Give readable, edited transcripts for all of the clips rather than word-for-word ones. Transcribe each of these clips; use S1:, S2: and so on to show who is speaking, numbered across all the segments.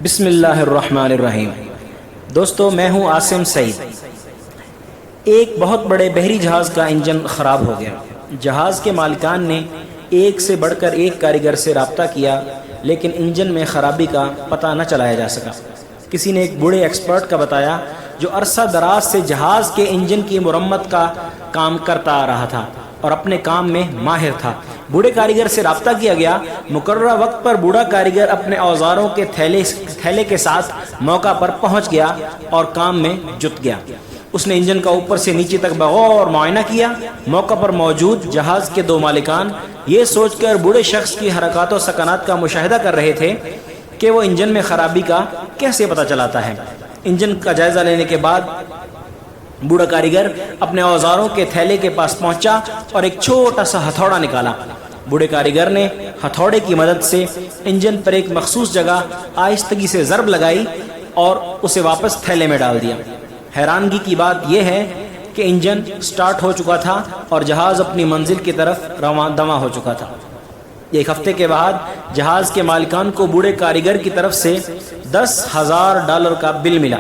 S1: بسم اللہ الرحمن الرحیم۔ دوستو، میں ہوں عاصم سعید۔ ایک بہت بڑے بحری جہاز کا انجن خراب ہو گیا۔ جہاز کے مالکان نے ایک سے بڑھ کر ایک کاریگر سے رابطہ کیا، لیکن انجن میں خرابی کا پتہ نہ چلایا جا سکا۔ کسی نے ایک بوڑھے ایکسپرٹ کا بتایا جو عرصہ دراز سے جہاز کے انجن کی مرمت کا کام کرتا آ رہا تھا اور اپنے کام میں ماہر تھا۔ بوڑھے کاریگر سے رابطہ کیا گیا۔ مقررہ وقت پر بوڑھا کاریگر اپنے اوزاروں کے تھیلے کے ساتھ موقع پر پہنچ گیا اور کام میں جت گیا۔ اس نے انجن کا اوپر سے نیچے تک بغور معائنہ کیا۔ موقع پر موجود جہاز کے دو مالکان یہ سوچ کر بوڑھے شخص کی حرکات و سکنات کا مشاہدہ کر رہے تھے کہ وہ انجن میں خرابی کا کیسے پتہ چلاتا ہے۔ انجن کا جائزہ لینے کے بعد بوڑھا کاریگر اپنے اوزاروں کے تھیلے کے پاس پہنچا اور ایک چھوٹا سا ہتھوڑا نکالا۔ بوڑھے کاریگر نے ہتھوڑے کی مدد سے انجن پر ایک مخصوص جگہ آہستگی سے ضرب لگائی اور اسے واپس تھیلے میں ڈال دیا۔ حیرانگی کی بات یہ ہے کہ انجن سٹارٹ ہو چکا تھا اور جہاز اپنی منزل کی طرف رواں دواں ہو چکا تھا۔ ایک ہفتے کے بعد جہاز کے مالکان کو بوڑھے کاریگر کی طرف سے $10,000 کا بل ملا۔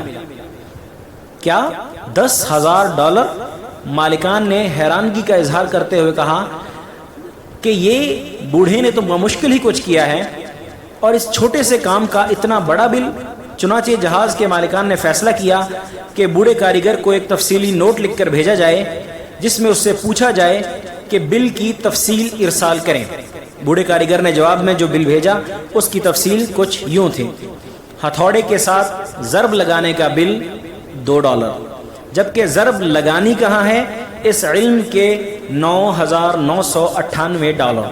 S1: کیا $10,000؟ مالکان نے حیرانگی کا اظہار کرتے ہوئے کہا کہ یہ بوڑھے نے تو مشکل ہی کچھ کیا ہے اور اس چھوٹے سے کام کا اتنا بڑا بل۔ چنانچہ جہاز کے مالکان نے فیصلہ کیا کہ بوڑھے کاریگر کو ایک تفصیلی نوٹ لکھ کر بھیجا جائے جس میں اس سے پوچھا جائے کہ بل کی تفصیل ارسال کریں۔ بوڑھے کاریگر نے جواب میں جو بل بھیجا اس کی تفصیل کچھ یوں تھی: ہتھوڑے کے ساتھ ضرب لگانے کا بل $2، جبکہ ضرب لگانی کہاں ہے اس علم کے $9,998۔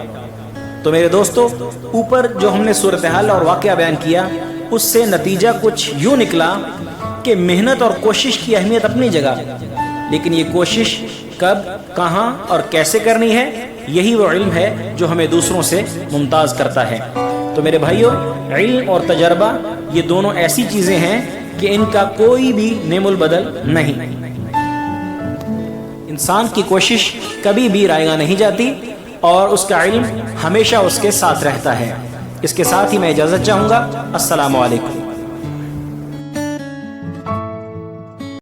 S1: تو میرے دوستو، اوپر جو ہم نے صورتحال اور واقعہ بیان کیا اس سے نتیجہ کچھ یوں نکلا کہ محنت اور کوشش کی اہمیت اپنی جگہ، لیکن یہ کوشش کب، کہاں اور کیسے کرنی ہے، یہی وہ علم ہے جو ہمیں دوسروں سے ممتاز کرتا ہے۔ تو میرے بھائیوں، علم اور تجربہ یہ دونوں ایسی چیزیں ہیں کہ ان کا کوئی بھی نعم البدل نہیں۔ انسان کی کوشش کبھی بھی رائیگاں نہیں جاتی اور اس کا علم ہمیشہ اس کے ساتھ رہتا ہے۔ اس کے ساتھ ہی میں اجازت چاہوں گا۔ السلام علیکم۔